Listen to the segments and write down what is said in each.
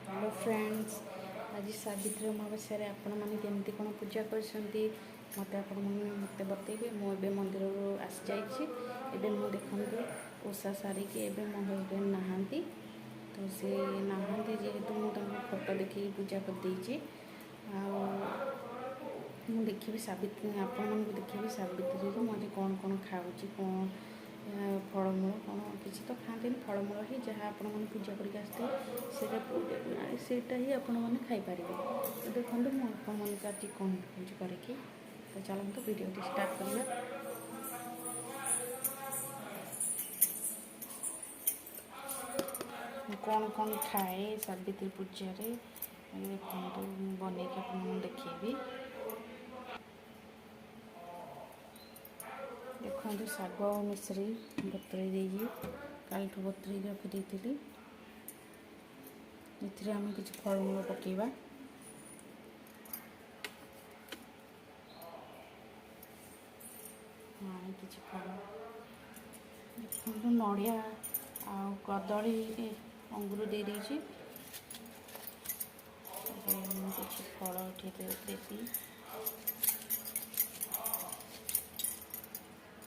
Hello friends, आज सावित्री अमावस्या आपण मैंने केमती कौन पूजा कर मत मत बतेबे। मुझे मंदिर आसी जाइए मु देखते ओषा सारिकी एवं मो हजबैंड नहांती तो सी नहांती जेहेतु मुझे फोटो देखिए पूजा कर देखी सावित्री आपण देखी सावित्री मुझे कौन कौन खाऊँ कौन फलमूल कौन किसी तो खाते फलमूल ही जहाँ आपण मैंने पूजा करके आसते सेटा ही आपण मैंने खाईपर। तो देखो मुझे आपण मन आज कौन पूजा करके तो चलते वीडियो स्टार्ट करवा। कौन कौन खाए सावित्री पूजा देखो बन के देखी देखो शाग मिश्री बतुरे देगी काल बतुरे रखी ये आम कि फलमूल पकेबा। हाँ कि फल देखो नड़िया आ कदली अंगूर दे देछि किसी फल देती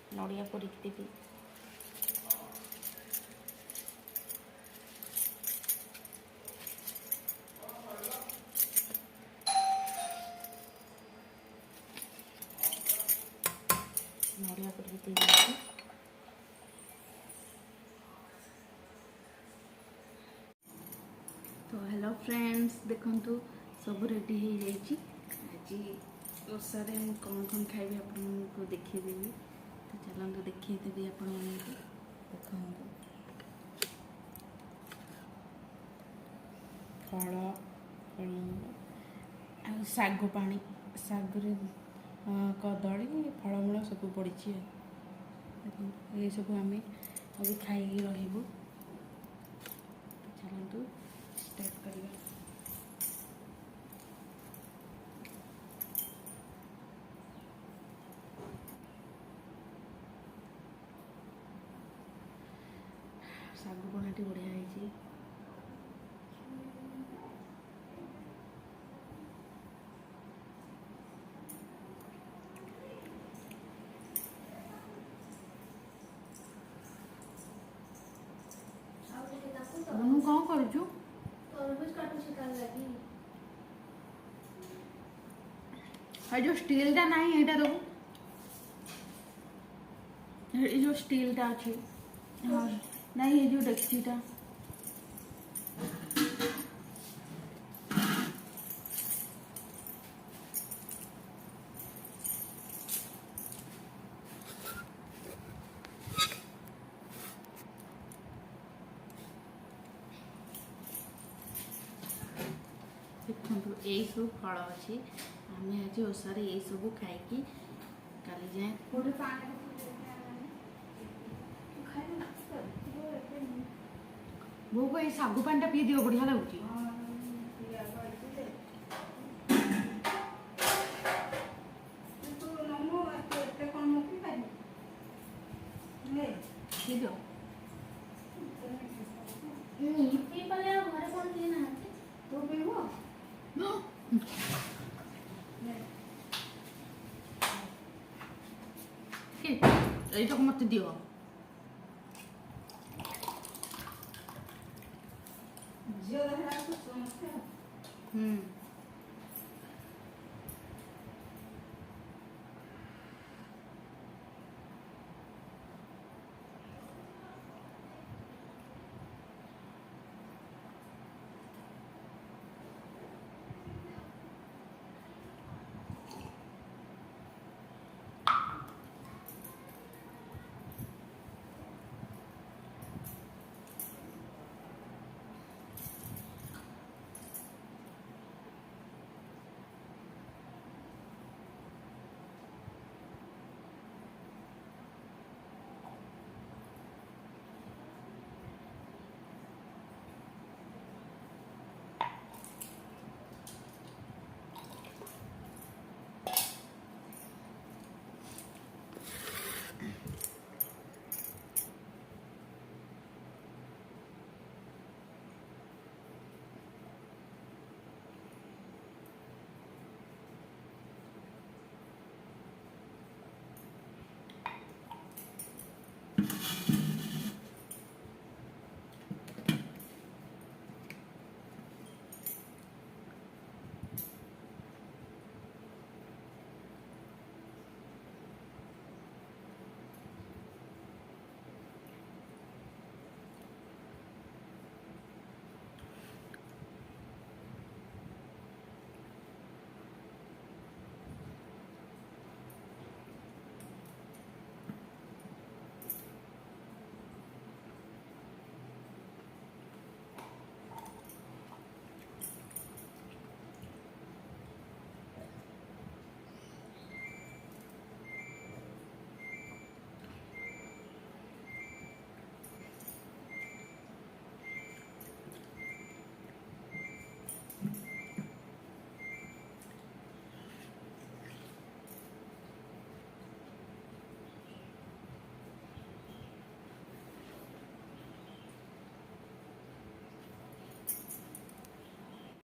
नड़िया कोरिक देवी नड़िया कोरिक दे देती। तो हेलो फ्रेंड्स देखंतु सब रेडी हो जाइए। आज ओषारे कौन कौन खाइबे आपको देखीदेवी तो चलते देखीदेवी आपण देखो फल शाग पानी शागरे कदली फलमूल सब पड़ी ये सब आम अभी खाई रही चलतु स्टार्ट करिए। शाग बनाटी बढ़िया है ମୁଁ କଣ କରୁଛୁ ତରଭୁଜ କାଟୁଛି କାଲ ଲାଗି ଏ जो स्टील टा नहीं एटा दबु ये जो स्टील टा अछि हां नहीं ये जो डेक्ची टा देखो यही सब फल अच्छी आम आज ओषारे यही सब खाई काली जाए वो को सागु पानी पी दियो बढ़िया लगुच। এইটা মতে দিও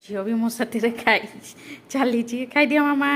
ଝିଅ ବି ମୋ ସାଥିରେ ଖାଇ ଚାଲିଛି ଖାଇଦିଅ ମାମା।